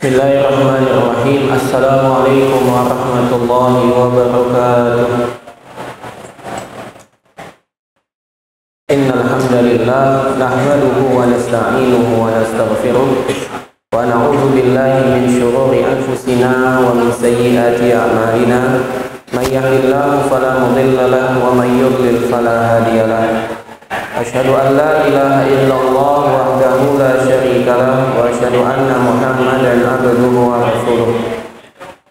Bismillahirrahmanirrahim. Assalamualaikum warahmatullahi wabarakatuh. Innal hamdalillah nahmaduhu wa nasta'inuhu wa nastaghfiruh wa na'udzu billahi min shururi anfusina wa min sayyiati a'malina. May yahdihillahu fala mudilla lahu wa may yudlil fala hadiya lahu. Asyhadu an la ilaha illallah wahdahu la syarika lah wa asyhadu anna Muhammadan abduhu wa rasuluh.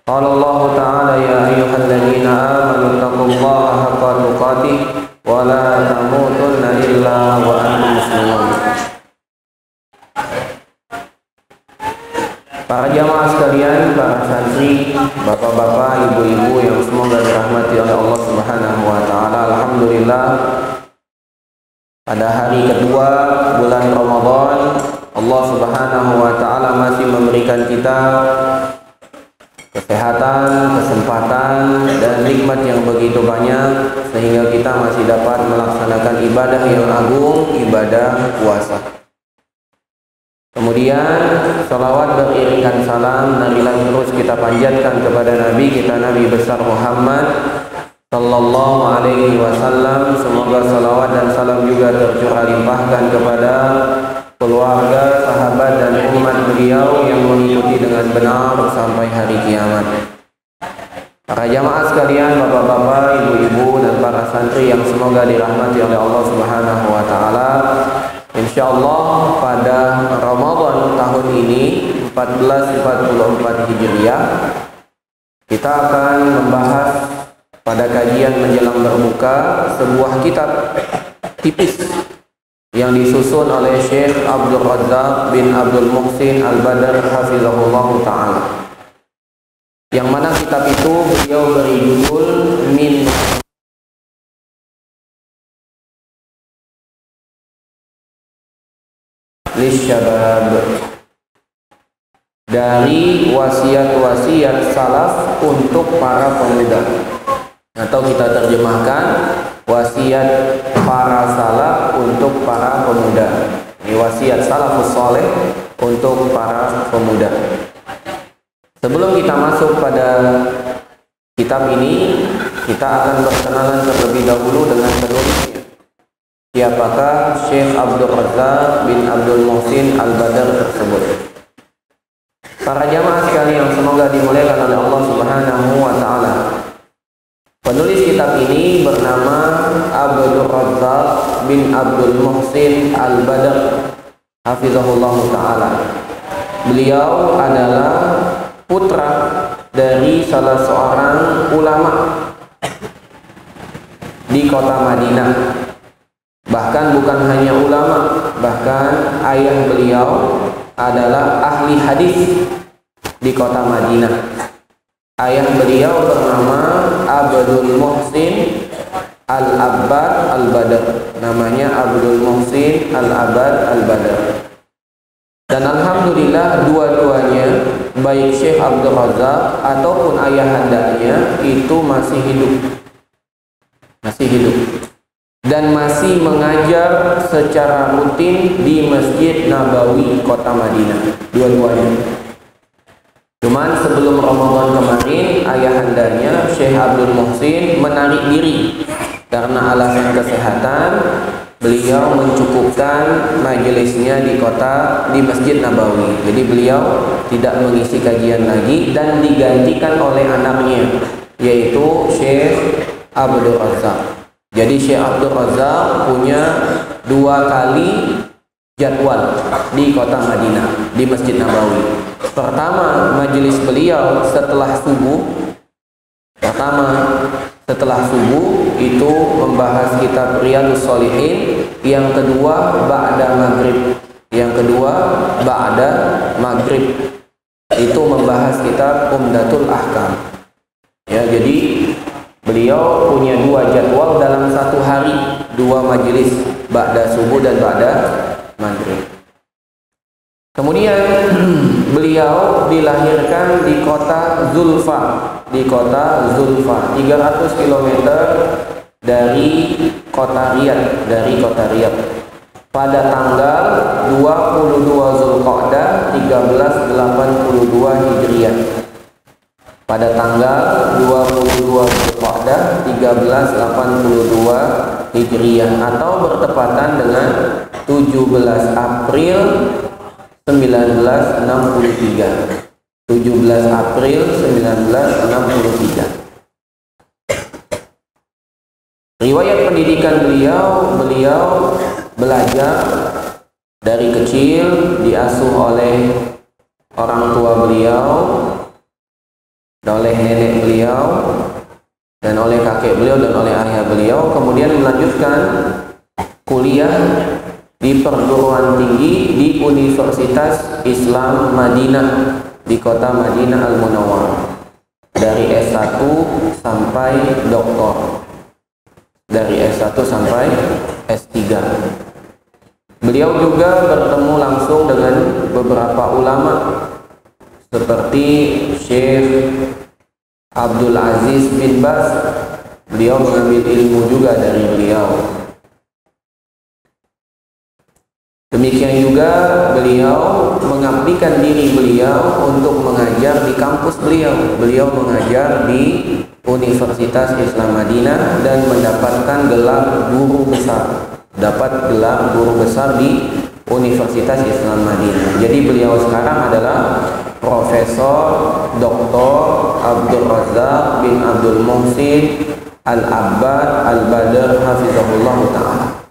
Qala Allah ta'ala ya ayyuhalladzina amanu taqullaha haqqa tuqatih wa la tamutunna illa wa antum muslimun. Para jamaah sekalian, para santri, bapak-bapak, ibu-ibu yang semoga dirahmati oleh Allah Subhanahu wa taala. Alhamdulillah, pada hari kedua bulan Ramadan, Allah Subhanahu wa taala masih memberikan kita kesehatan, kesempatan dan nikmat yang begitu banyak sehingga kita masih dapat melaksanakan ibadah yang agung, ibadah puasa. Kemudian salawat beriringan salam marilah terus kita panjatkan kepada Nabi kita, Nabi besar Muhammad sallallahu alaihi wasallam. Semoga salawat dan salam juga tercurah limpahkan kepada keluarga, sahabat dan umat beliau yang mengikuti dengan benar sampai hari kiamat. Para jamaah sekalian, bapak-bapak, ibu-ibu dan para santri yang semoga dirahmati oleh Allah Subhanahu wa taala. Insyaallah pada Ramadan tahun ini 1444 Hijriah kita akan membahas pada kajian menjelang berbuka sebuah kitab tipis yang disusun oleh Syekh Abdul Razzaq bin Abdul Muhsin Al-Badr hafizahullah ta'ala, yang mana kitab itu beliau beri judul Min Lisyabab, dari wasiat-wasiat salaf untuk para pemuda, atau kita terjemahkan wasiat para salaf untuk para pemuda. Ini wasiat salafus saleh untuk para pemuda. Sebelum kita masuk pada kitab ini, kita akan berkenalan terlebih dahulu dengan penulisnya. Siapakah Syekh Abdul Razzaq bin Abdul Muhsin Al-Badr tersebut? Para jamaah sekalian yang semoga dimuliakan oleh Allah Subhanahu wa taala. Penulis kitab ini bernama Abdul Razzaq bin Abdul Muhsin Al-Badr hafizahullah ta'ala. Beliau adalah putra dari salah seorang ulama di kota Madinah. Bahkan bukan hanya ulama, bahkan ayah beliau adalah ahli hadis di kota Madinah. Ayah beliau bernama Abdul Muhsin Al-Abbad Al-Badr. Namanya Abdul Muhsin Al-Abbad Al-Badr. Dan alhamdulillah dua-duanya, baik Syekh Abdul Razzaq ataupun ayahandanya itu masih hidup. Masih hidup. Dan masih mengajar secara rutin di Masjid Nabawi kota Madinah. Dua-duanya. Cuman sebelum Ramadan kemarin, ayahandanya Syekh Abdul Muhsin menarik diri karena alasan kesehatan. Beliau mencukupkan majelisnya di Masjid Nabawi. Jadi beliau tidak mengisi kajian lagi dan digantikan oleh anaknya, yaitu Syekh Abdul Razzaq. Jadi Syekh Abdul Razzaq punya 2 kali jadwal di kota Madinah, di Masjid Nabawi. Pertama, majelis beliau setelah subuh. Itu membahas kitab Riyadhus Shalihin. Yang kedua ba'da maghrib. Itu membahas kitab Umdatul Ahkam. Ya, jadi beliau punya 2 jadwal dalam satu hari, 2 majelis, ba'da subuh dan ba'da maghrib. Kemudian beliau dilahirkan di kota Zulfa, 300 km dari kota Riyadh, pada tanggal 22 Zulqa'dah 1382 Hijriah. Pada tanggal 22 Zulqa'dah 1382 Hijriah atau bertepatan dengan 17 April 1963. 17 April 1963. Riwayat pendidikan beliau belajar dari kecil, diasuh oleh orang tua beliau, oleh nenek beliau, dan oleh kakek beliau dan oleh ayah beliau. Kemudian melanjutkan kuliah di perguruan tinggi di Universitas Islam Madinah di kota Madinah Al-Munawwarah, dari S1 sampai doktor, dari S1 sampai S3. Beliau juga bertemu langsung dengan beberapa ulama seperti Syekh Abdul Aziz bin Baz. Beliau mengambil ilmu juga dari beliau. Demikian juga beliau mengabdikan diri beliau untuk mengajar di kampus beliau. Beliau mengajar di Universitas Islam Madinah dan mendapatkan gelar guru besar. Dapat gelar guru besar di Universitas Islam Madinah. Jadi beliau sekarang adalah Profesor Dr. Abdul Razak bin Abdul Muhsin Al-Abbad Al-Badr Hafizahullah Ta'ala.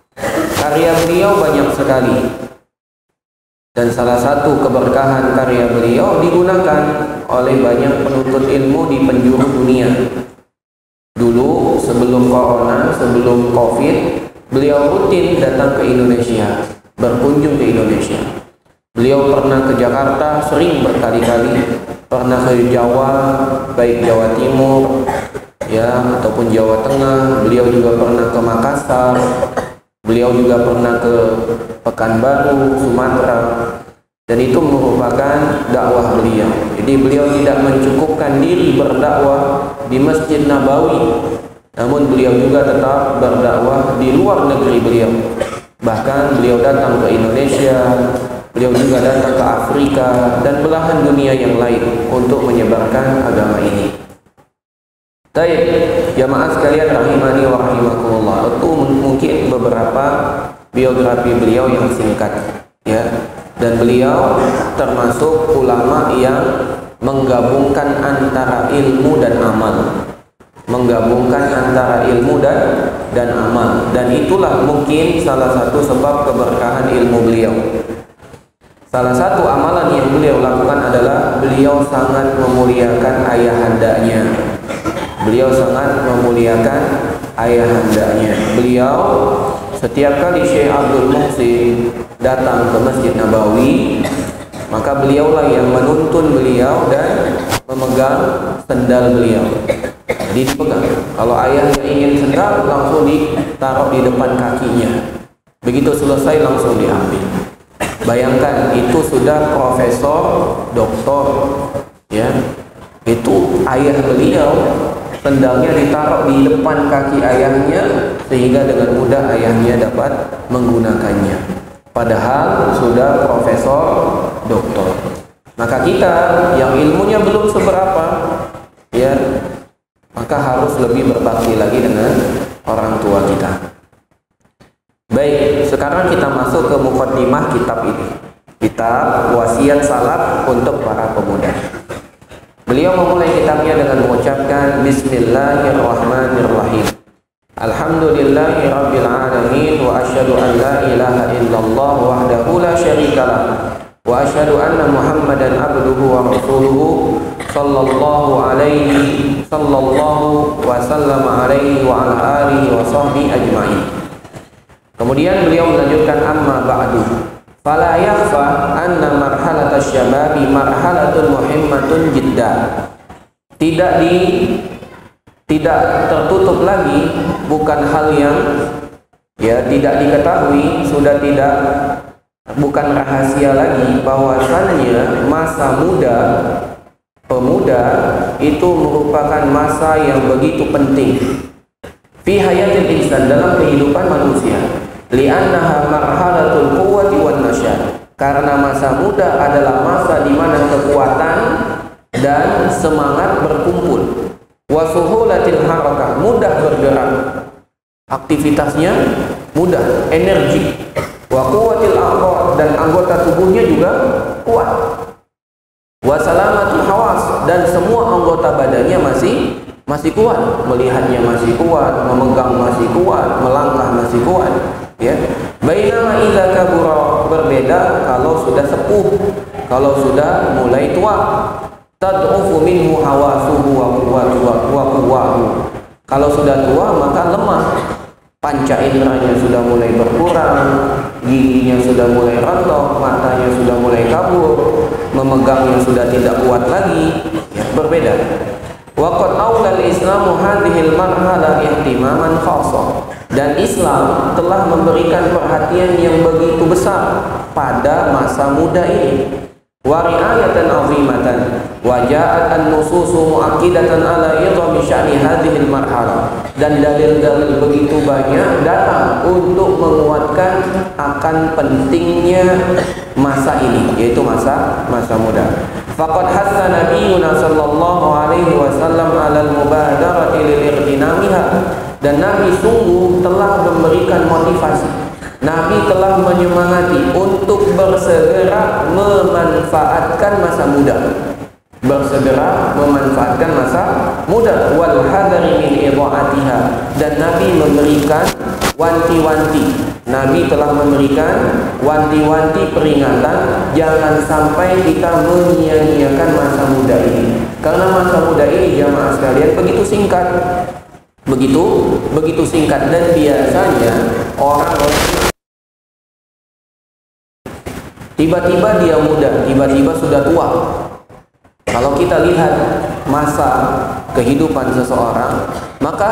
Karya beliau banyak sekali, dan salah satu keberkahan karya beliau digunakan oleh banyak penuntut ilmu di penjuru dunia. Dulu sebelum corona, sebelum COVID, beliau rutin datang ke Indonesia, berkunjung ke Indonesia. Beliau pernah ke Jakarta sering berkali-kali, pernah ke Jawa, baik Jawa Timur ya ataupun Jawa Tengah. Beliau juga pernah ke Makassar. Beliau juga pernah ke Pekanbaru, Sumatera, dan itu merupakan dakwah beliau. Jadi beliau tidak mencukupkan diri berdakwah di Masjid Nabawi, namun beliau juga tetap berdakwah di luar negeri beliau. Bahkan beliau datang ke Indonesia, beliau juga datang ke Afrika dan belahan dunia yang lain untuk menyebarkan agama ini. Baik, jamaah sekalian rahimani wa rahimakumullah. Itu mungkin beberapa biografi beliau yang singkat, ya. Dan beliau termasuk ulama yang menggabungkan antara ilmu dan amal. Menggabungkan antara ilmu dan amal. Dan itulah mungkin salah satu sebab keberkahan ilmu beliau. Salah satu amalan yang beliau lakukan adalah beliau sangat memuliakan ayahandanya. Beliau sangat memuliakan ayahandanya. Beliau setiap kali Syekh Abdul Muhsin datang ke Masjid Nabawi, maka beliaulah yang menuntun beliau dan memegang sendal beliau. Jadi dipegang. Kalau ayahnya ingin sendal, langsung ditaruh di depan kakinya. Begitu selesai langsung diambil. Bayangkan, itu sudah profesor, doktor, ya. Itu ayah beliau, sendalnya ditaruh di depan kaki ayahnya sehingga dengan mudah ayahnya dapat menggunakannya. Padahal sudah profesor, doktor. Maka kita yang ilmunya belum seberapa, ya, maka harus lebih berbakti lagi dengan orang tua kita. Baik, sekarang kita masuk ke muqaddimah kitab ini. Kitab Wasiat Salaf untuk para pemuda. Beliau memulai kitabnya dengan mengucapkan Bismillahirrahmanirrahim. Alhamdulillahi rabbil alamin wa asyhadu an la ilaha illallah wahdahu la syarikalah wa asyhadu anna Muhammadan abduhu wa rasuluhu sallallahu wa sallama alaihi wa ala alihi wa sahbihi ajma'in. Kemudian beliau melanjutkan amma ba'du. Fala yakhfa anna marhalatasy syababi marhalatun muhimmatun jiddan. Tidak tertutup lagi, bukan hal yang tidak diketahui, bukan rahasia lagi bahwasannya masa muda pemuda itu merupakan masa yang begitu penting fi hayatil insan, dalam kehidupan manusia. li'annaha marhalatul quwwati wan nasyad. Karena masa muda adalah masa di mana kekuatan dan semangat berkumpul. Wa suhulatil harakah, mudah bergerak, aktivitasnya mudah, energi. Wa quwwatil a'dha, dan anggota tubuhnya juga kuat. Wa salamatul hawas, dan semua anggota badannya masih kuat, melihatnya masih kuat, memegang masih kuat, melangkah masih kuat, ya. Bainama idza kabura, berbeda kalau sudah sepuh, kalau sudah mulai tua. Tad'ufu minhu hawasuhu wa quwwatuhu. Kalau sudah tua maka lemah, panca inderanya sudah mulai berkurang, giginya sudah mulai rontok, matanya sudah mulai kabur, memegangnya sudah tidak kuat lagi, ya, berbeda. Wa qad awla al-islamu hadhil marhala ihtimaman khassa, dan Islam telah memberikan perhatian yang begitu besar pada masa muda ini. Wa ri'ayatan 'azimatan wa ja'at an-nususu mu'akkidatan 'ala idhami sya'ni hadhil marhala, dan dalil-dalil begitu banyak datang untuk menguatkan akan pentingnya masa ini, yaitu masa muda. Faqad hassa nabiyuna sallallahu alaihi wasallam 'alal mubadarati lil irtinamiha, dan Nabi sungguh telah memberikan motivasi, Nabi telah menyemangati untuk bersegera memanfaatkan masa muda, bersegera memanfaatkan masa muda. Wal hadari min idha'atiha, dan Nabi memberikan wanti-wanti, Nabi telah memberikan wanti-wanti peringatan, jangan sampai kita menyia-nyiakan masa muda ini. Karena masa muda ini, jamaah sekalian, begitu singkat, begitu singkat, dan biasanya orang tiba-tiba dia muda, tiba-tiba sudah tua. Kalau kita lihat masa kehidupan seseorang, maka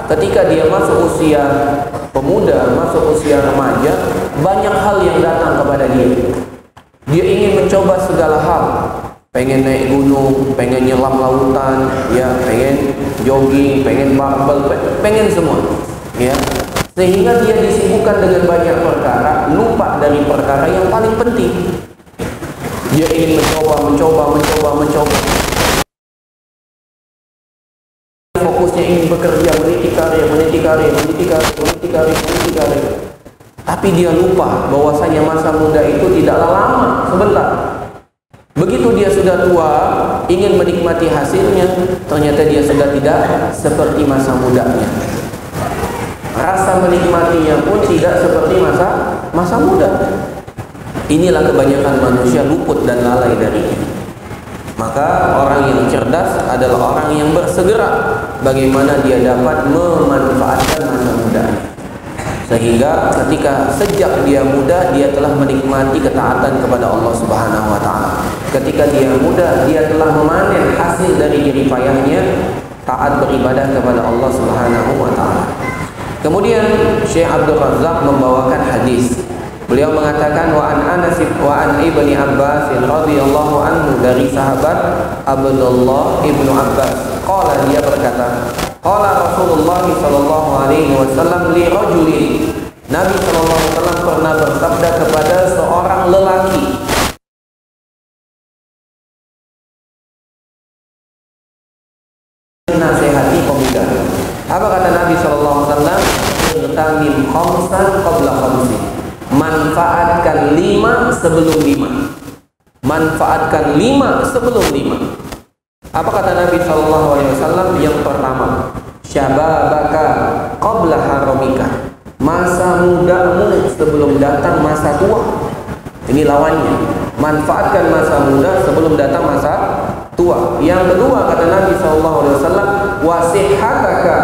ketika dia masuk usia pemuda, masuk usia remaja, banyak hal yang datang kepada dia. Dia ingin mencoba segala hal, pengen naik gunung, pengen nyelam lautan, ya, pengen jogging, pengen barbel, pengen semua, ya. Sehingga dia disibukkan dengan banyak perkara, lupa dari perkara yang paling penting. Dia ingin mencoba. Fokusnya ingin bekerja, meniti karir. Tapi dia lupa bahwasanya masa muda itu tidaklah lama, sebentar. Begitu dia sudah tua, ingin menikmati hasilnya, ternyata dia sudah tidak seperti masa mudanya. Rasa menikmatinya pun tidak seperti masa muda. Inilah kebanyakan manusia luput dan lalai darinya. Maka orang yang cerdas adalah orang yang bersegera bagaimana dia dapat memanfaatkan masa mudanya, sehingga ketika sejak dia muda dia telah menikmati ketaatan kepada Allah Subhanahu wa taala. Ketika dia muda dia telah memanen hasil dari jerih payahnya taat beribadah kepada Allah Subhanahu wa taala. Kemudian Syekh Abdul Razak membawakan hadis. Beliau mengatakan wa an ibni Abbas radhiyallahu anhu, dari sahabat Abdullah ibnu Abbas. Qala, dia berkata, qala Rasulullah sallallahu alaihi wasallam li rajulin, Nabi sallallahu alaihi wasallam pernah bersabda kepada seorang lelaki. Nasihati pemuda. Apa kata Nabi sallallahu alaihi wasallam? Irtanim khamsan qabla khamsin. Manfaatkan 5 sebelum 5. Manfaatkan 5 sebelum 5. Apa kata Nabi sallallahu alaihi wasallam? Yang pertama, syababaka qabla haramika. Masa mudamu sebelum datang masa tua. Ini lawannya. Manfaatkan masa muda sebelum datang masa tua. Yang kedua kata Nabi sallallahu alaihi wasallam, wasihhataka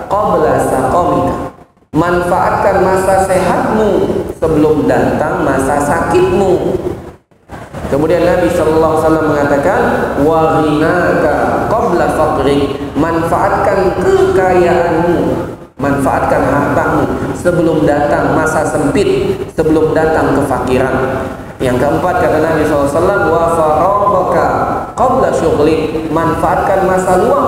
qabla saqamika. Manfaatkan masa sehatmu sebelum datang masa sakitmu. Kemudian Nabi sallallahu alaihi wasallam mengatakan, wa ghinaka qabla faqrik. Manfaatkan kekayaanmu, manfaatkan hartamu sebelum datang masa sempit, sebelum datang kefakiran. Yang keempat kata Nabi SAW, wa faraghaka qabla syughlik. Manfaatkan masa luang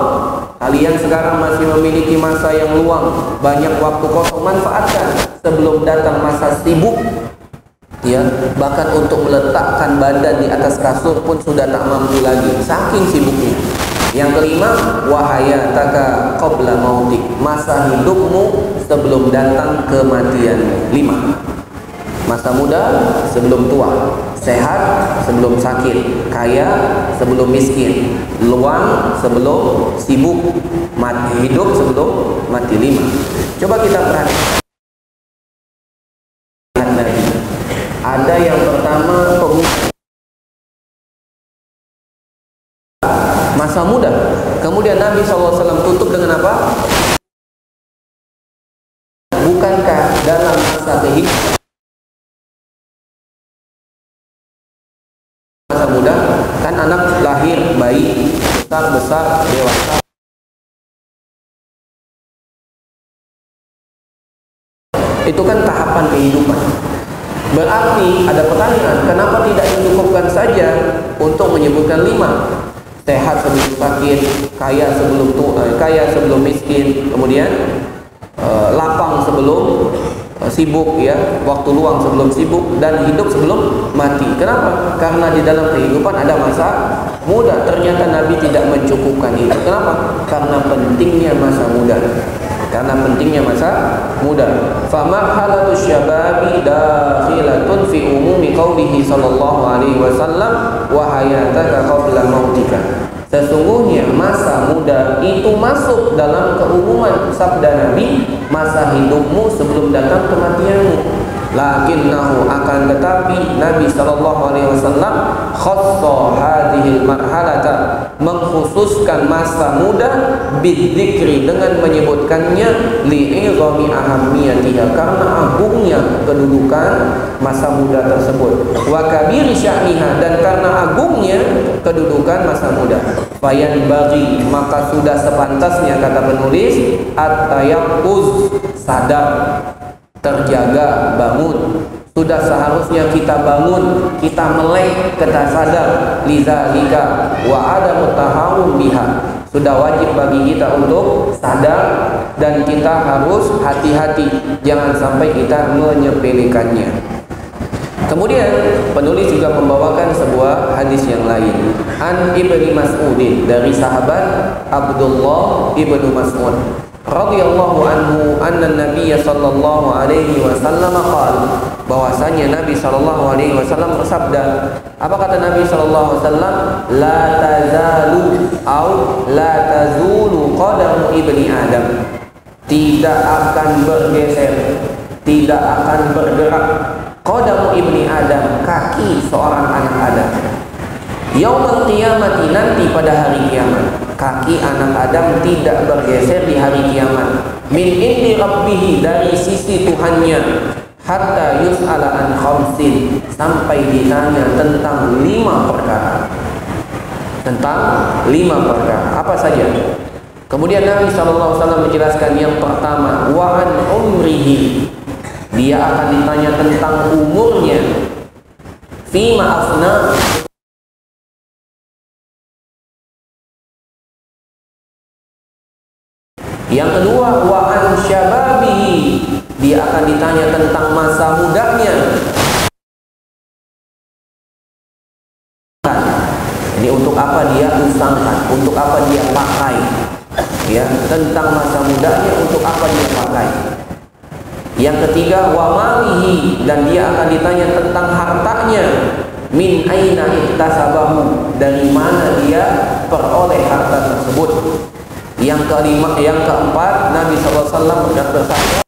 Kalian sekarang masih memiliki masa yang luang, banyak waktu kosong, manfaatkan sebelum datang masa sibuk. Ya, bahkan untuk meletakkan badan di atas kasur pun sudah tak mampu lagi, saking sibuknya. Yang kelima, wahayataka qabla mautik, masa hidupmu sebelum datang kematianmu. 5. Masa muda sebelum tua, sehat sebelum sakit, kaya sebelum miskin, luang sebelum sibuk, mati hidup sebelum mati. 5. Coba kita perhatikan. Ada yang pertama, masa muda. Kemudian Nabi SAW tutup dengan apa? Bukankah dalam masa kehidupan masa muda kan anak lahir, bayi, besar, dewasa, itu kan tahapan kehidupan. Berarti ada pertanyaan, kenapa tidak dicukupkan saja untuk menyebutkan 5? Sehat sebelum sakit, kaya sebelum miskin, kemudian lapang sebelum sibuk, ya, waktu luang sebelum sibuk, dan hidup sebelum mati. Kenapa? Karena di dalam kehidupan ada masa muda. Ternyata Nabi tidak mencukupkan itu. Kenapa? Karena pentingnya masa muda. Famarhalatu syababi dakhilatun fi umumi qaulihi sallallahu alaihi wasallam wa hayataka qabla mautika. Sesungguhnya masa muda itu masuk dalam keumuman sabda Nabi, masa hidupmu sebelum datang kematianmu. Lakinnahu, akan tetapi Nabi sallallahu alaihi wasallam khassa hadhil marhalata, mengkhususkan masa muda bidzikri, dengan menyebutkannya li'izami ahammiyatiha, karena agungnya kedudukan masa muda tersebut, wa kabiri sya'niha, dan karena agungnya kedudukan masa muda. Fayan bagi, maka sudah sepantasnya, kata penulis, at-tayaqquz, sadar, terjaga, bangun. Sudah seharusnya kita bangun, kita melek, kita sadar. Lidzalika wa adamu tahawun biha, sudah wajib bagi kita untuk sadar, dan kita harus hati-hati, jangan sampai kita menyepelekannya. Kemudian penulis juga membawakan sebuah hadis yang lain. An Ibni Mas'udin, dari sahabat Abdullah ibnu Mas'ud radhiyallahu anhu, anna Nabiy sallallahu alaihi wasallam qala, bahwasanya Nabi sallallahu alaihi wasallam bersabda. Apa kata Nabi sallallahu alaihi wasallam? La tazalu au la tazulu qadamu ibni Adam, tidak akan bergeser, tidak akan bergerak, qadamu ibni Adam, kaki seorang anak Adam, yaumul qiyamati, nanti pada hari kiamat, kaki anak Adam tidak bergeser di hari kiamat. Min indi rabbihi, dari sisi Tuhannya, hatta yus'ala an khamsin, sampai ditanya tentang 5 perkara. Tentang 5 perkara. Apa saja? Kemudian Nabi SAW menjelaskan yang pertama, wa an umrihi, dia akan ditanya tentang umurnya, fima afna, yang kedua, wa an syababihi, dia akan ditanya tentang masa mudanya. Ini untuk apa dia usangkan, untuk apa dia pakai, ya, tentang masa mudanya, untuk apa dia pakai. Yang ketiga, wa malihi, dan dia akan ditanya tentang hartanya. Min aina iktasabahu, dari mana dia peroleh harta tersebut. Yang kelima, yang keempat, Nabi SAW bersabda,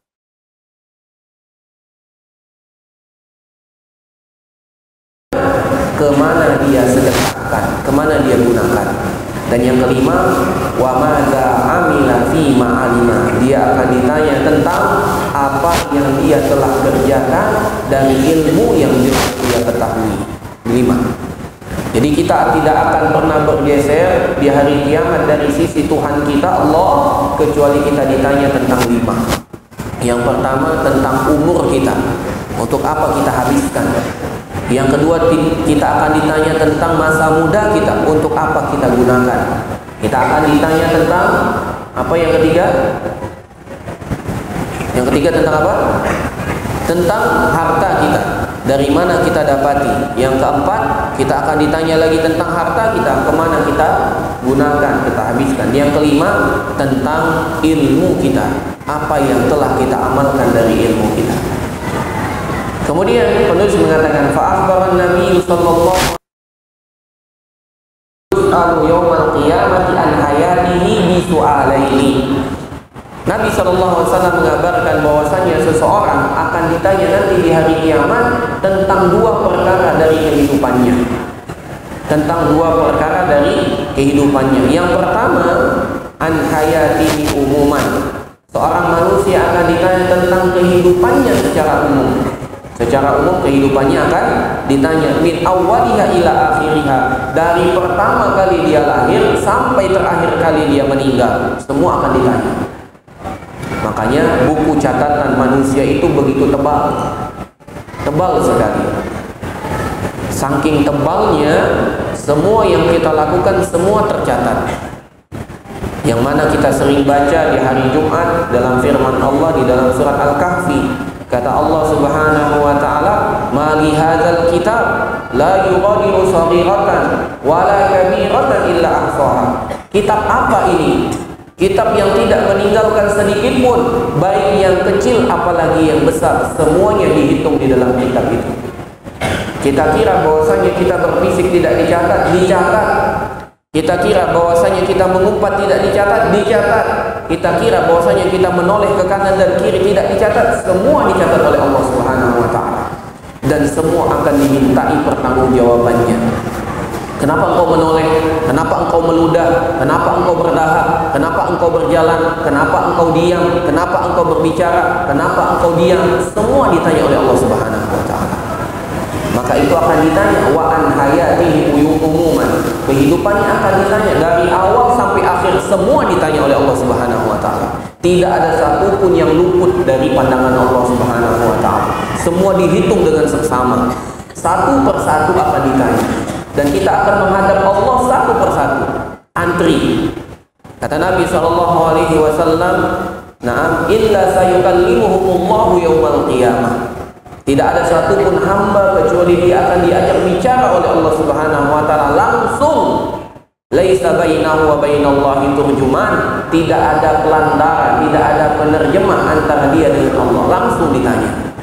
kemana dia sedekahkan, kemana dia gunakan. Dan yang kelima, wa madza amila fi ma'alima, dia akan ditanya tentang apa yang dia telah kerjakan dari ilmu yang dia ketahui. 5. Jadi kita tidak akan pernah bergeser di hari kiamat dari sisi Tuhan kita, Allah, kecuali kita ditanya tentang 5. Yang pertama, tentang umur kita, untuk apa kita habiskan. Yang kedua, kita akan ditanya tentang masa muda kita, untuk apa kita gunakan. Kita akan ditanya tentang Apa yang ketiga? Yang ketiga tentang apa? Tentang harta kita. Dari mana kita dapati? Yang keempat, kita akan ditanya lagi tentang harta kita, kemana kita gunakan, kita habiskan. Yang kelima, tentang ilmu kita, apa yang telah kita amalkan dari ilmu kita. Kemudian penulis mengatakan, fa'akhbaran Nabi sallallahu alaihi yaumal qiyamati an hayatihi bi su'alaini. Nabi SAW mengabarkan bahwasanya seseorang akan ditanya nanti di hari kiamat tentang dua perkara dari kehidupannya. Tentang dua perkara dari kehidupannya. Yang pertama, an hayatihi umuman. Seorang manusia akan ditanya tentang kehidupannya secara umum. Secara umum kehidupannya akan ditanya min awwaliha ila akhiriha, dari pertama kali dia lahir sampai terakhir kali dia meninggal, semua akan ditanya. Makanya buku catatan manusia itu begitu tebal, tebal sekali. Saking tebalnya, semua yang kita lakukan semua tercatat. Yang mana kita sering baca di hari Jumat dalam firman Allah di dalam surat Al-Kahfi. Kata Allah Subhanahu wa taala, "Ma li hadzal kitab la yughadiru shaghiratan wala kabiratan illa ahsaha." Kitab apa ini? Kitab yang tidak meninggalkan sedikit pun, baik yang kecil apalagi yang besar, semuanya dihitung di dalam kitab itu. Kita kira bahwasanya kita berbisik tidak dicatat, dicatat. Kita kira bahwasanya kita mengumpat tidak dicatat, dicatat. Kita kira bahwasanya kita menoleh ke kanan dan kiri tidak dicatat, semua dicatat oleh Allah Subhanahu wa taala. Dan semua akan dimintai pertanggungjawabannya. Kenapa engkau menoleh? Kenapa engkau meludah? Kenapa engkau berdahak? Kenapa engkau berjalan? Kenapa engkau diam? Kenapa engkau berbicara? Kenapa engkau diam? Semua ditanya oleh Allah Subhanahu wa taala. Maka itu akan ditanya wa an hayatihi umuman. Kehidupannya akan ditanya dari awal sampai akhir, semua ditanya oleh Allah Subhanahu wa taala. Tidak ada satupun yang luput dari pandangan Allah Subhanahu wa taala. Semua dihitung dengan seksama. Satu persatu akan ditanya. Dan kita akan menghadap Allah satu persatu. Antri. Kata Nabi SAW, "Na'am illa sayukallimuhumullahu yaumal qiyamah." Tidak ada satupun hamba kecuali dia akan diajak bicara oleh Allah Subhanahu wa taala langsung. Laisa bainahu wa bainallahi turjuman. Tidak ada pelantara, tidak ada penerjemah antara dia dengan Allah. Langsung ditanya.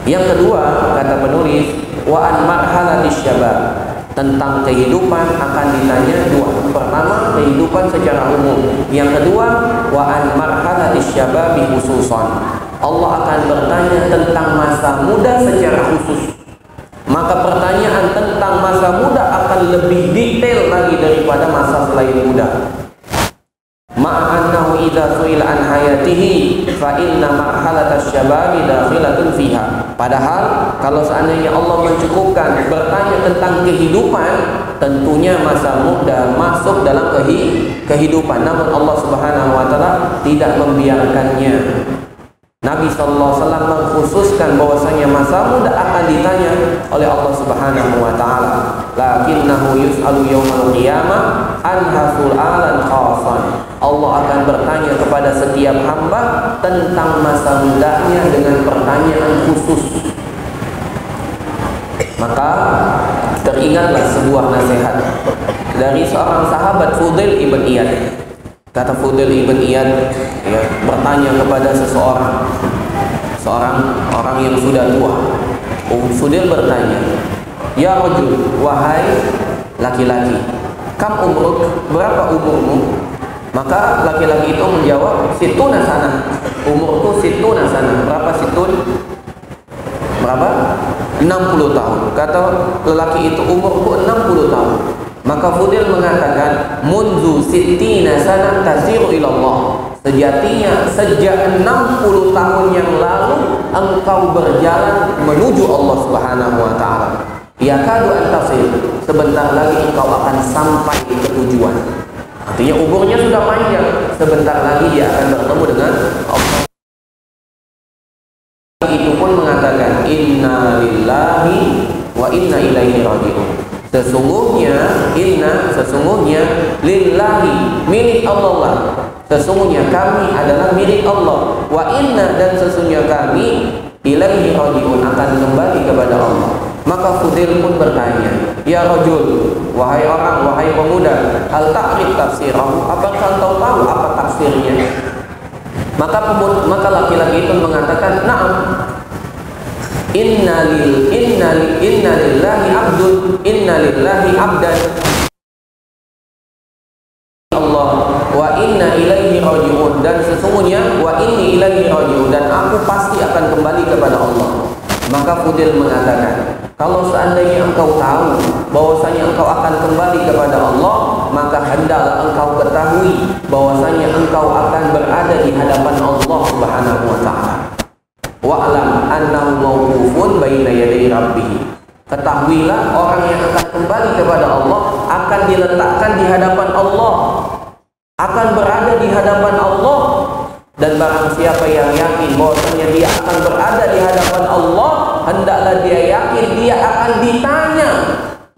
Yang kedua, kata penulis, wa an marhalatis syabab. Tentang kehidupan akan ditanya dua. Pertama, kehidupan secara umum. Yang kedua, wa an marhalatis syababi khususan. Allah akan bertanya tentang masa muda secara khusus. Maka pertanyaan tentang masa muda akan lebih detail lagi daripada masa selain muda. Ma'annahu idza su'ila an hayatihi fa inna marhalatas syababi dakhilatun fiha. Padahal kalau seandainya Allah mencukupkan bertanya tentang kehidupan, tentunya masa muda masuk dalam kehidupan. Namun Allah Subhanahu wa taala tidak membiarkannya. Nabi SAW mengkhususkan bahwasanya masa muda akan ditanya oleh Allah Subhanahu wa taala. Lakinnahu yus'alu yaumal qiyamah anha su'alan khasan. Allah akan bertanya kepada setiap hamba tentang masa mudanya dengan pertanyaan khusus. Maka teringatlah sebuah nasihat dari seorang sahabat Fudail ibn Iyad. Kata Fudail ibn Iyad, ya, bertanya kepada seorang orang yang sudah tua. Fudail bertanya, "Ya rajul, wahai laki-laki, kam umruk, berapa umurmu?" Maka laki-laki itu menjawab, "Situna sana." Umurku situna sana. Berapa situn? Berapa? 60 tahun. Kata lelaki itu, umurku 60 tahun. Maka Fudail mengatakan, "Munzu sittina sana tasiru ilallah." Sejatinya sejak 60 tahun yang lalu engkau berjalan menuju Allah Subhanahu wa taala. Ya kadu antasil, sebentar lagi engkau akan sampai ke tujuan. Artinya umurnya sudah panjang, sebentar lagi dia akan bertemu dengan Allah. Itu pun mengatakan inna lillahi wa inna ilaihi raji'un. Sesungguhnya inna sesungguhnya lillahi, milik Allah. Sesungguhnya kami adalah milik Allah. Wa inna, dan sesungguhnya kami ilaihi raji'un, akan kembali kepada Allah. Maka Fudail pun bertanya, ya rajul, wahai orang, wahai pemuda, hal ta'rif tafsirahu, apakah kau tahu apa tafsirnya? Maka laki-laki itu mengatakan, na'am. Inna lillahi abdan Allah wa inna ilaihi raji'un, dan sesungguhnya wa inni ilaihi raji'un, dan aku pasti akan kembali kepada Allah. Maka Fudail mengatakan, kalau seandainya engkau tahu bahwasanya engkau akan kembali kepada Allah, maka hendaklah engkau ketahui bahwasanya engkau akan berada di hadapan Allah Subhanahu wa taala. Wa'lam annahu mawqufun baina yaday rabbih. Ketahuilah orang yang akan kembali kepada Allah akan diletakkan di hadapan Allah, akan berada di hadapan Allah. Dan barang siapa yang yakin bahwasanya dia akan berada di hadapan Allah, hendaklah dia yakin dia akan ditanya,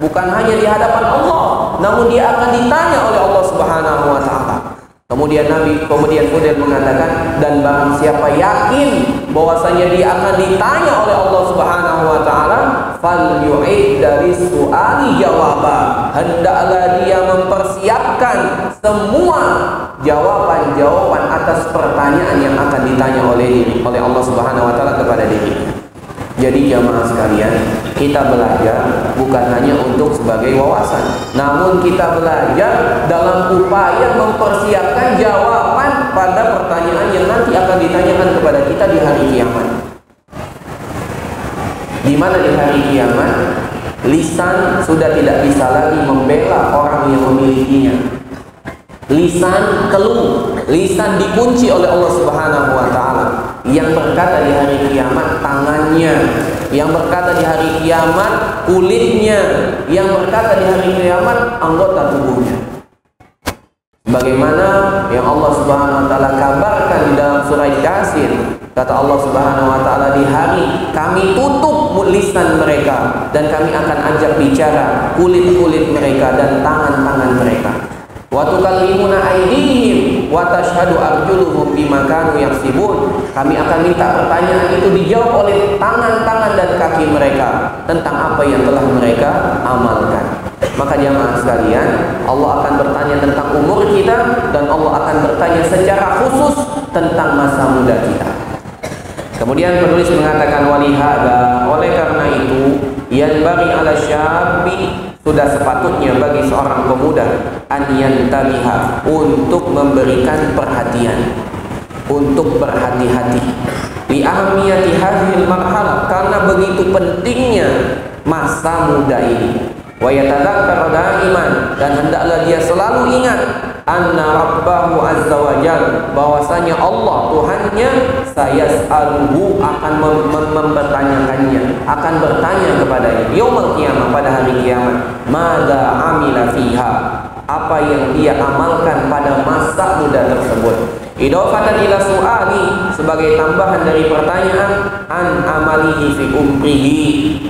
bukan hanya di hadapan Allah, namun dia akan ditanya oleh Allah Subhanahu wa taala. Kemudian Fudail mengatakan, dan barang siapa yakin bahwasanya dia akan ditanya oleh Allah Subhanahu wa taala, fal yu'id dari su'ali jawaba, hendaklah dia mempersiapkan semua jawaban-jawaban atas pertanyaan yang akan ditanya oleh Allah Subhanahu wa taala kepada dirinya. Jadi jamaah sekalian, kita belajar bukan hanya untuk sebagai wawasan, namun kita belajar dalam upaya mempersiapkan jawaban pada pertanyaan yang nanti akan ditanyakan kepada kita di hari kiamat. Di mana di hari kiamat lisan sudah tidak bisa lagi membela orang yang memilikinya. Lisan keluh, lisan dikunci oleh Allah Subhanahu wa taala. Yang berkata di hari kiamat tangannya, yang berkata di hari kiamat kulitnya, yang berkata di hari kiamat anggota tubuhnya. Bagaimana yang Allah Subhanahu wa taala kabarkan di dalam surah Yasin, kata Allah Subhanahu wa taala, di hari kami tutup lisan mereka dan kami akan ajak bicara kulit-kulit mereka dan tangan-tangan mereka. Wa tukallimuna aydihim wa tashhadu arjuluhum bima kanu yaksibun. Kami akan minta pertanyaan itu dijawab oleh tangan-tangan dan kaki mereka tentang apa yang telah mereka amalkan. Maka jamaah sekalian, Allah akan bertanya tentang umur kita, dan Allah akan bertanya secara khusus tentang masa muda kita. Kemudian penulis mengatakan, walihada, oleh karena itu, yanbaghi ala syabbi, sudah sepatutnya bagi seorang pemuda an yantabiha, untuk memberikan perhatian, untuk berhati-hati li ahamiyati hadhil marhalah, karena begitu pentingnya masa muda ini. Wa yatadzakkar daiman, dan hendaklah dia selalu ingat anna rabbahu azza wa jalla, bahwasanya Allah Tuhannya sayas'aluhu, akan mempertanyakannya, akan bertanya kepadanya yaumul qiyamah, pada hari kiamat, madza amila fiha, apa yang dia amalkan pada masa muda tersebut. Idofatan ila su'ali, sebagai tambahan dari pertanyaan an amalihi fi umrihi,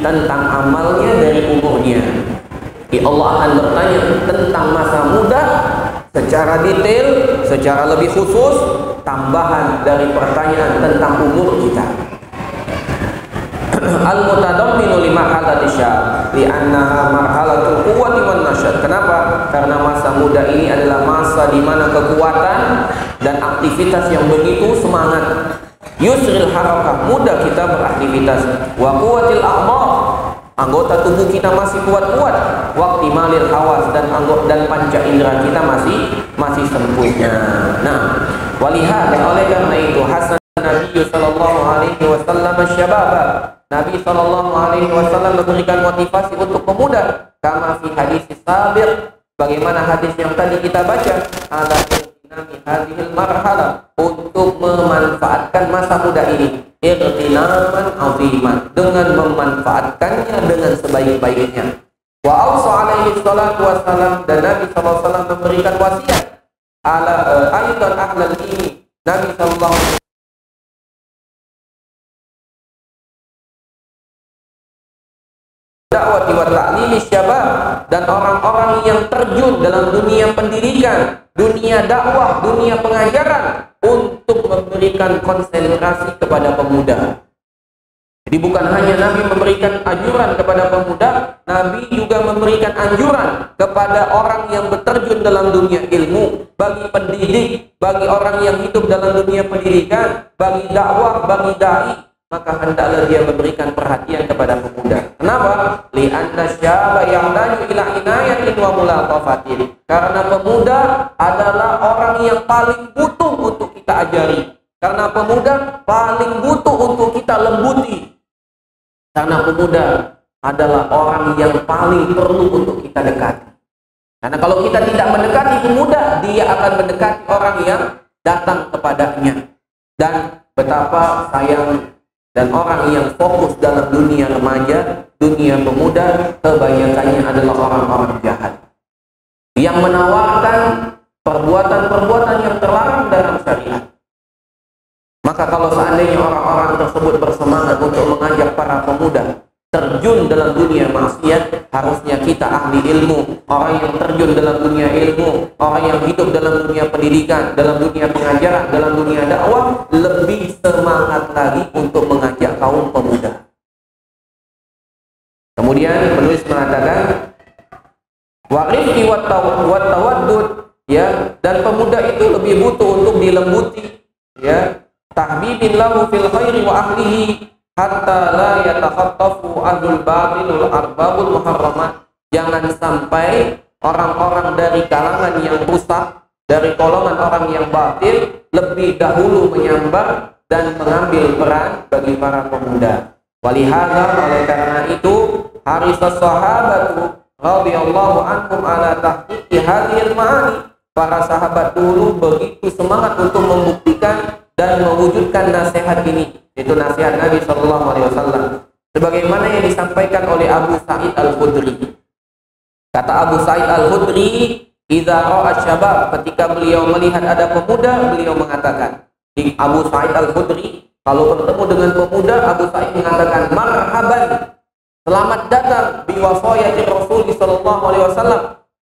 tentang amalnya dari umurnya. Allah akan bertanya tentang masa muda secara detail, secara lebih khusus, tambahan dari pertanyaan tentang umur kita. Al-mutadamminu li marhalati syab, li'annaha marhalatul quwwati wan nasyad. Kenapa? Karena masa muda ini adalah masa di mana kekuatan dan aktivitas yang begitu semangat. Yusril harakah, mudah kita beraktivitas. Wa quwwatil a'dha, anggota tubuh kita masih kuat-kuat. Waqti malil hawas, dan panca indera kita masih sempurna. Nah, walihada, oleh karena itu hasan Nabi sallallahu alaihi wasallam syababa, Nabi sallallahu alaihi wasallam memberikan motivasi untuk pemuda, kama fi hadis sabiq, bagaimana hadis yang tadi kita baca, ala inami hadhil marhala, untuk memanfaatkan masa muda ini irtinaman aziman, dengan memanfaatkannya dengan sebaik-baiknya. Wa ausa alaihi salatu wassalam, dan Nabi sallallahu alaihi wasallam memberikan wasiat ala aidan ahlal ini, Nabi sallallahu alaihi wasallam dakwati wa ta'limi syabab, dan orang-orang yang terjun dalam dunia pendidikan, dunia dakwah, dunia pengajaran untuk memberikan konsentrasi kepada pemuda. Jadi bukan hanya Nabi memberikan anjuran kepada pemuda, Nabi juga memberikan anjuran kepada orang yang berterjun dalam dunia ilmu, bagi pendidik, bagi orang yang hidup dalam dunia pendidikan, bagi dakwah, bagi dai, maka hendaklah dia memberikan perhatian kepada pemuda. Kenapa? Li'anna syaba yahtaju ila inayatin wa mulatafatin. Karena pemuda adalah orang yang paling butuh untuk kita ajari. Karena pemuda paling butuh untuk kita lembuti. Karena pemuda adalah orang yang paling perlu untuk kita dekati. Karena kalau kita tidak mendekati pemuda, dia akan mendekati orang yang datang kepadanya. Dan betapa sayang dan orang yang fokus dalam dunia remaja, dunia pemuda, kebanyakannya adalah orang-orang jahat yang menawarkan perbuatan-perbuatan yang terlarang dalam syariat. Maka kalau seandainya orang-orang tersebut bersemangat untuk mengajak para pemuda terjun dalam dunia maksiat, harusnya kita ahli ilmu, orang yang terjun dalam dunia ilmu, orang yang hidup dalam dunia pendidikan, dalam dunia pengajaran, dalam dunia dakwah, lebih semangat lagi untuk mengajak kaum pemuda. Kemudian penulis mengatakan wa'rifki wa tawaddud, ya, dan pemuda itu lebih butuh untuk dilembuti, ya, tahbibin lahu fil khairi wa ahlihi hatta la yatakhattafu ahlul batilul arbabul muharramat. Jangan sampai orang-orang dari kalangan yang rusak, dari golongan orang yang batil, lebih dahulu menyambar dan mengambil peran bagi para pemuda. Walihada, oleh karena itu, harisas sahabatu radhiyallahu anhum ala tahqiqi hadhil ma'ani. Para sahabat dulu begitu semangat untuk membuktikan dan mewujudkan nasihat ini, itu nasihat Nabi SAW, sebagaimana yang disampaikan oleh Abu Sa'id Al-Khudri. Kata Abu Sa'id Al-Khudri, idza ra'a syabab, ketika beliau melihat ada pemuda, beliau mengatakan, Abu Sa'id Al-Khudri kalau bertemu dengan pemuda, Abu Sa'id mengatakan, marhaban, selamat datang biwasayati Rasul sallallahu alaihi wasallam,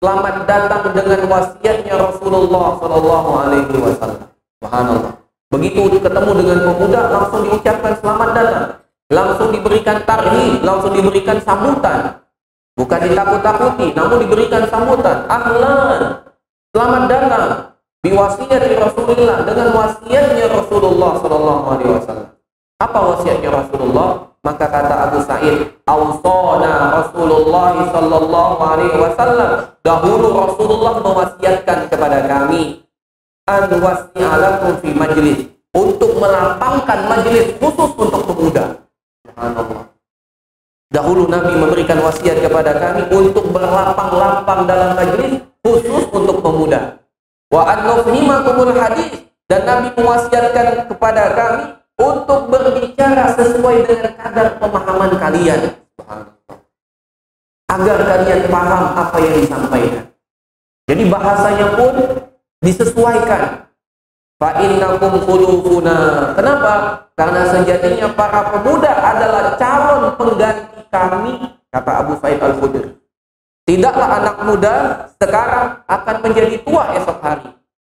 selamat datang dengan wasiatnya Rasulullah sallallahu alaihi wasallam. Subhanallah. Begitu ketemu dengan pemuda, langsung diucapkan selamat datang, langsung diberikan tarhib, langsung diberikan sambutan, bukan ditakut-takuti, namun diberikan sambutan. Ahlan, selamat datang, biwasiyati Rasulullah, dengan wasiatnya Rasulullah sallallahu alaihi wasallam. Apa wasiatnya Rasulullah? Maka kata Abu Sa'id, awsana Rasulullah sallallahu alaihi wasallam, dahulu Rasulullah mewasiatkan kepada kami, an wasi'alakum fi majlis, untuk melapangkan majlis khusus untuk pemuda. Subhanallah. Dahulu Nabi memberikan wasiat kepada kami untuk berlapang-lapang dalam majlis khusus untuk pemuda. Wa an nufhimakumul hadis, dan Nabi mewasiatkan kepada kami untuk berbicara sesuai dengan kadar pemahaman kalian. Subhanallah. Agar kalian paham apa yang disampaikan. Jadi bahasanya pun disesuaikan. Fa innakum khulufuna. Kenapa? Karena sejatinya para pemuda adalah calon pengganti kami, kata Abu Sa'id Al-Khudri. Tidaklah anak muda sekarang akan menjadi tua esok hari.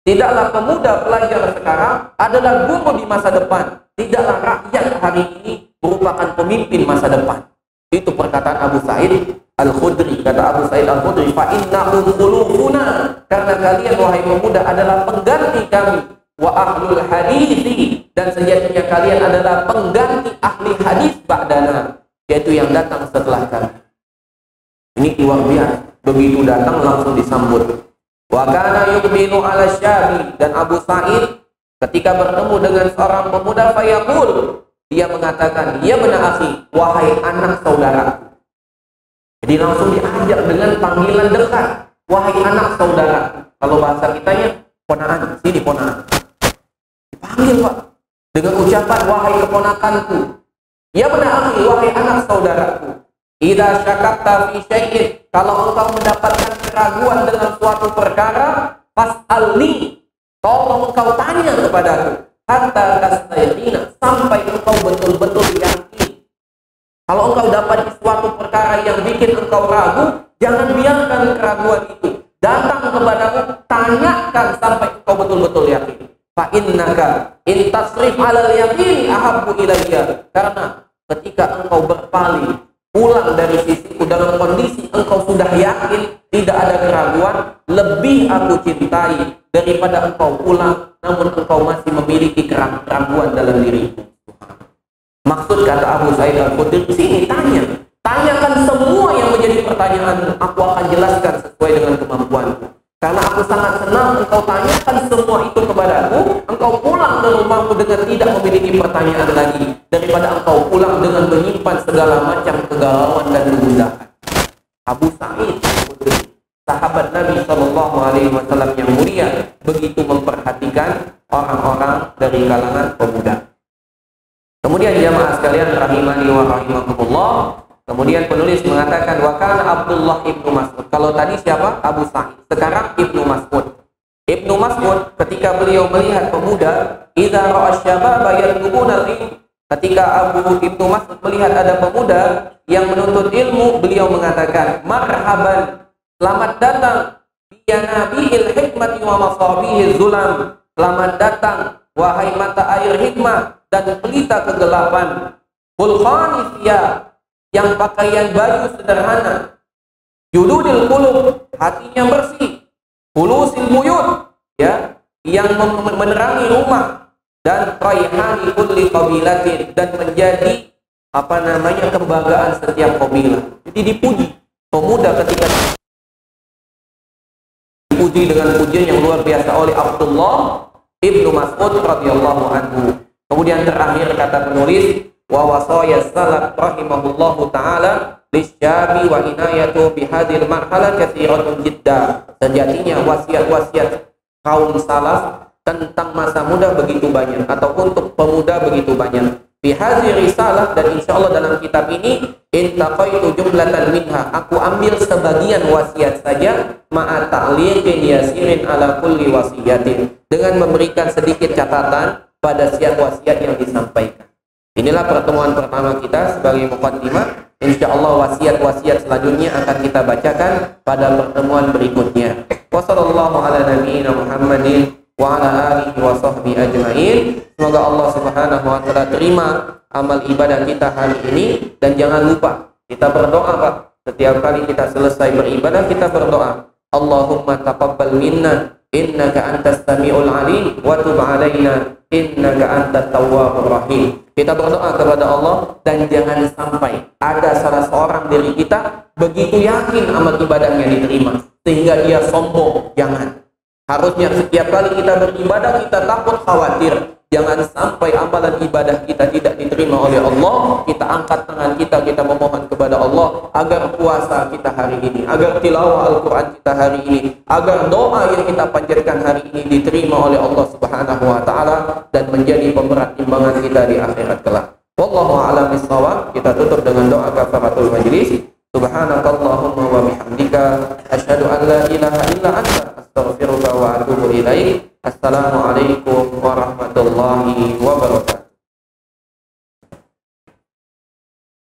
Tidaklah pemuda pelajar sekarang adalah guru di masa depan. Tidaklah rakyat hari ini merupakan pemimpin masa depan. Itu perkataan Abu Sa'id Al-Khudri. Kata Abu Sa'id Al-Khudri, fa innahum khulufuna, karena kalian wahai pemuda adalah pengganti kami, wa ahlul hadisi, dan sejatinya kalian adalah pengganti ahli hadis ba'dana, yaitu yang datang setelah kami. Ini luar biasa. Begitu datang langsung disambut. Wa kana yuqbilu ala syabi, dan Abu Sa'id ketika bertemu dengan seorang pemuda, fayaqul, dia mengatakan, ya benar akhi, wahai anak saudara. Jadi langsung diajak dengan panggilan dekat, wahai anak saudara. Kalau bahasa kitanya, ponaan, sini ponaan. Dipanggil Pak, dengan ucapan wahai keponakanku. Ya benar akhi, wahai anak saudaraku. Idza syakakta fi syai'in, kalau engkau mendapatkan keraguan dengan suatu perkara, fas'alni, tolong engkau tanya kepadaku, hatta tastayqina, sampai engkau betul-betul yakin. Kalau engkau dapat suatu perkara yang bikin engkau ragu, Jangan biarkan keraguan itu datang kepadamu, tanyakan sampai engkau betul-betul yakin. Fa innaka in tasrif 'alal yaqini ahabbu ilayya. Karena ketika engkau berpaling pulang dari sisiku dalam kondisi engkau sudah yakin, tidak ada keraguan, lebih aku cintai daripada engkau pulang namun engkau masih memiliki keraguan dalam dirimu. Maksud kata Abu Sa'id Al-Khudri sini, tanyakan semua yang menjadi pertanyaan, aku akan jelaskan sesuai dengan kemampuanku. Karena aku sangat senang engkau tanyakan semua itu kepadaku, engkau pulang ke rumahmu dengan tidak memiliki pertanyaan lagi, daripada engkau pulang dengan menyimpan segala macam kegalauan dan kegundahan. Abu Sa'id Al-Khudri, sahabat Nabi SAW yang mulia, begitu memperhatikan orang-orang dari kalangan pemuda. Kemudian jamaah sekalian rahimani wa rahimakumullah, kemudian penulis mengatakan wa kana Abdullah ibnu Mas'ud. Kalau tadi siapa? Abu Sa'id. Sekarang Ibnu Mas'ud. Ibnu Mas'ud ketika beliau melihat pemuda, idza ra'a syababa yatlubuna al-ilm, ketika Ibnu Mas'ud melihat ada pemuda yang menuntut ilmu, beliau mengatakan, marhaban, selamat datang ya nabiil hikmati wa masabihi zulam. Selamat datang wahai mata air hikmah dan pelita kegelapan. Bulqanifiyah, yang pakaian baju sederhana. Juludil qulub, hatinya bersih. Fulusil buyut, ya, yang menerangi rumah. Dan raihani kulli qabilatin, dan menjadi kebanggaan setiap kabilah. Jadi dipuji pemuda ketika dipuji dengan pujian yang luar biasa oleh Abdullah ibnu Mas'ud radhiyallahu anhu. Kemudian terakhir kata penulis, wa wasaya salaf rahimahullahu taala lisyabi wa inayatu bihadil marhala katsiratun jidda. Sejatinya wasiat-wasiat kaum salaf tentang masa muda begitu banyak, atau untuk pemuda begitu banyak. Bihadil risalah, dan insyaallah dalam kitab ini intaqaitu jumlatan minha, aku ambil sebagian wasiat saja, ma'a ta'liqin yasirin ala kulli wasiyatin, dengan memberikan sedikit catatan pada setiap wasiat yang disampaikan. Inilah pertemuan pertama kita sebagai muqaddimah. Insyaallah wasiat-wasiat selanjutnya akan kita bacakan pada pertemuan berikutnya. Wassallallahu ala nabiyyina Muhammadin wa ala alihi wa sahbihi ajma'in. Semoga Allah Subhanahu wa taala terima amal ibadah kita hari ini, dan jangan lupa kita berdoa, Pak. Setiap kali kita selesai beribadah kita berdoa, Allahumma taqabbal minna innaka antas samiul alim wa tub alaina innaka antat tawwabur rahim. Kita berdoa kepada Allah, dan jangan sampai ada salah seorang dari kita begitu yakin amal ibadahnya diterima sehingga dia sombong. Jangan. Harusnya setiap kali kita beribadah kita takut, khawatir. Jangan sampai amalan ibadah kita tidak diterima oleh Allah. Kita angkat tangan kita memohon kepada Allah agar puasa kita hari ini, agar tilawah Al-Quran kita hari ini, agar doa yang kita panjatkan hari ini diterima oleh Allah Subhanahu wa taala dan menjadi pemberat timbangan kita di akhirat kelak. Wallahu a'lam bishawab. Kita tutup dengan doa kafaratul majlis. Subhanakallahumma wa bihamdika asyhadu an la ilaha illa anta astaghfiruka wa atubu ilaik. Assalamualaikum warahmatullahi wabarakatuh.